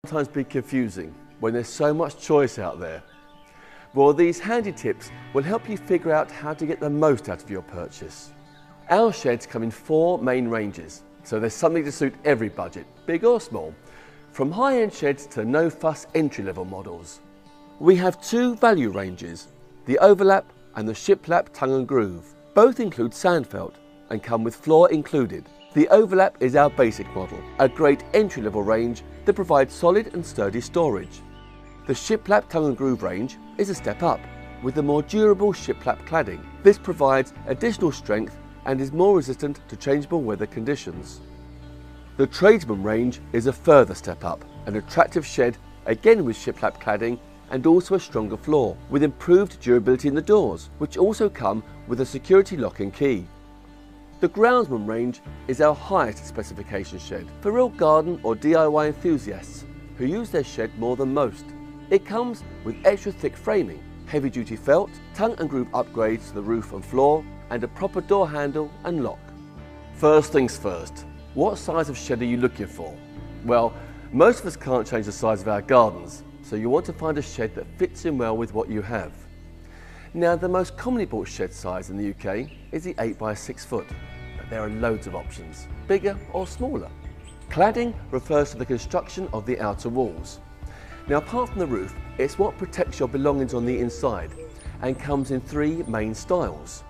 Sometimes be confusing when there's so much choice out there. Well, these handy tips will help you figure out how to get the most out of your purchase. Our sheds come in 4 main ranges, so there's something to suit every budget, big or small, from high-end sheds to no-fuss entry-level models. We have 2 value ranges, the overlap and the shiplap tongue and groove. Both include sand felt and come with floor included. The overlap is our basic model, a great entry-level range that provides solid and sturdy storage. The shiplap tongue and groove range is a step up, with the more durable shiplap cladding. This provides additional strength and is more resistant to changeable weather conditions. The tradesman range is a further step up, an attractive shed, again with shiplap cladding and also a stronger floor, with improved durability in the doors, which also come with a security lock and key. The groundsman range is our highest specification shed for real garden or DIY enthusiasts who use their shed more than most. It comes with extra thick framing, heavy duty felt, tongue and groove upgrades to the roof and floor, and a proper door handle and lock. First things first, what size of shed are you looking for? Well, most of us can't change the size of our gardens, so you want to find a shed that fits in well with what you have. Now, the most commonly bought shed size in the UK is the 8 by 6 foot, but there are loads of options, bigger or smaller. Cladding refers to the construction of the outer walls. Now, apart from the roof, it's what protects your belongings on the inside and comes in 3 main styles.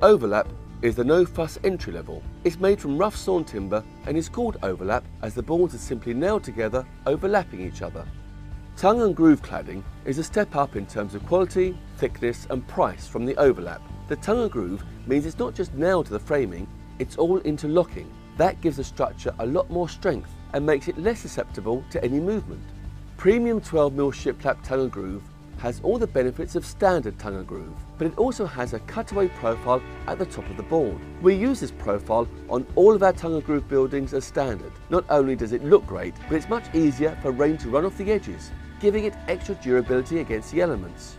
Overlap is the no-fuss entry level. It's made from rough sawn timber and is called overlap as the boards are simply nailed together, overlapping each other. Tongue and groove cladding is a step up in terms of quality, thickness and price from the overlap. The tongue and groove means it's not just nailed to the framing, it's all interlocking. That gives the structure a lot more strength and makes it less susceptible to any movement. Premium 12mm shiplap tongue and groove has all the benefits of standard tongue and groove, but it also has a cutaway profile at the top of the board. We use this profile on all of our tongue and groove buildings as standard. Not only does it look great, but it's much easier for rain to run off the edges, giving it extra durability against the elements.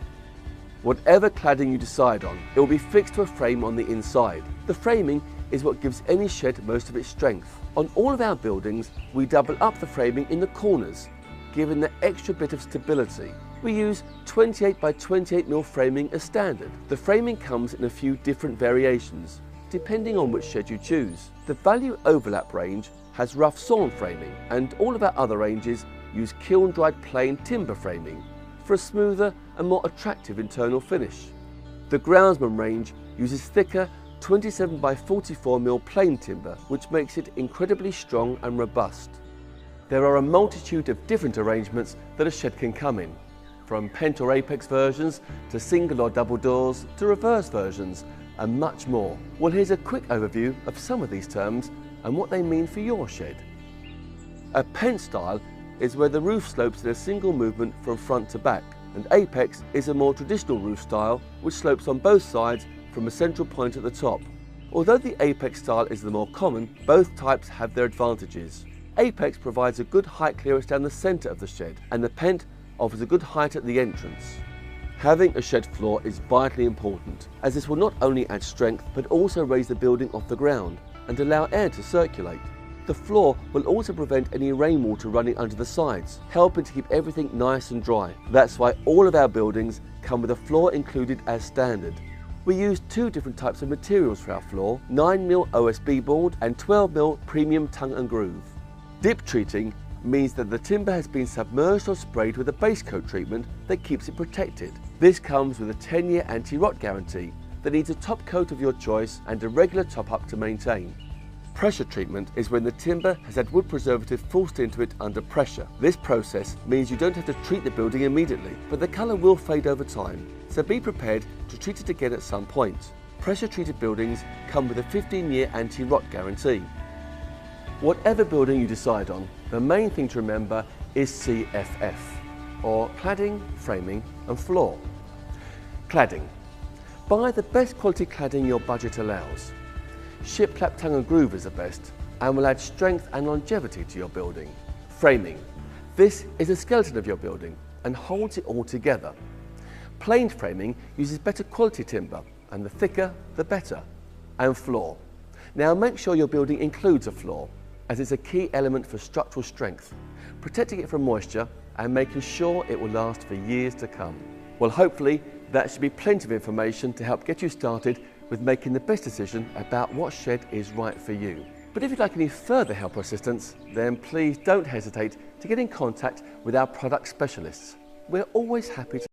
Whatever cladding you decide on, it will be fixed to a frame on the inside. The framing is what gives any shed most of its strength. On all of our buildings, we double up the framing in the corners, giving the extra bit of stability. We use 28 by 28mm framing as standard. The framing comes in a few different variations, depending on which shed you choose. The value overlap range has rough sawn framing, and all of our other ranges use kiln-dried plain timber framing for a smoother and more attractive internal finish. The groundsman range uses thicker 27 by 44mm plain timber, which makes it incredibly strong and robust. There are a multitude of different arrangements that a shed can come in, from pent or apex versions to single or double doors to reverse versions and much more. Well, here's a quick overview of some of these terms and what they mean for your shed. A pent style is where the roof slopes in a single movement from front to back, and apex is a more traditional roof style which slopes on both sides from a central point at the top. Although the apex style is the more common, both types have their advantages. Apex provides a good height clearance down the centre of the shed, and the pent offers a good height at the entrance. Having a shed floor is vitally important, as this will not only add strength but also raise the building off the ground and allow air to circulate. The floor will also prevent any rainwater running under the sides, helping to keep everything nice and dry. That's why all of our buildings come with a floor included as standard. We use 2 different types of materials for our floor, 9mm OSB board and 12mm premium tongue and groove. Dip treating means that the timber has been submerged or sprayed with a base coat treatment that keeps it protected. This comes with a 10-year anti-rot guarantee that needs a top coat of your choice and a regular top-up to maintain. Pressure treatment is when the timber has had wood preservative forced into it under pressure. This process means you don't have to treat the building immediately, but the colour will fade over time, so be prepared to treat it again at some point. Pressure treated buildings come with a 15-year anti-rot guarantee. Whatever building you decide on, the main thing to remember is CFF, or cladding, framing and floor. Cladding. Buy the best quality cladding your budget allows. Shiplap tongue and groove is the best and will add strength and longevity to your building. Framing. This is the skeleton of your building and holds it all together. Planed framing uses better quality timber, and the thicker the better. And floor. Now make sure your building includes a floor, as it's a key element for structural strength, protecting it from moisture and making sure it will last for years to come. Well, hopefully that should be plenty of information to help get you started with making the best decision about what shed is right for you. But if you'd like any further help or assistance, then please don't hesitate to get in contact with our product specialists. We're always happy to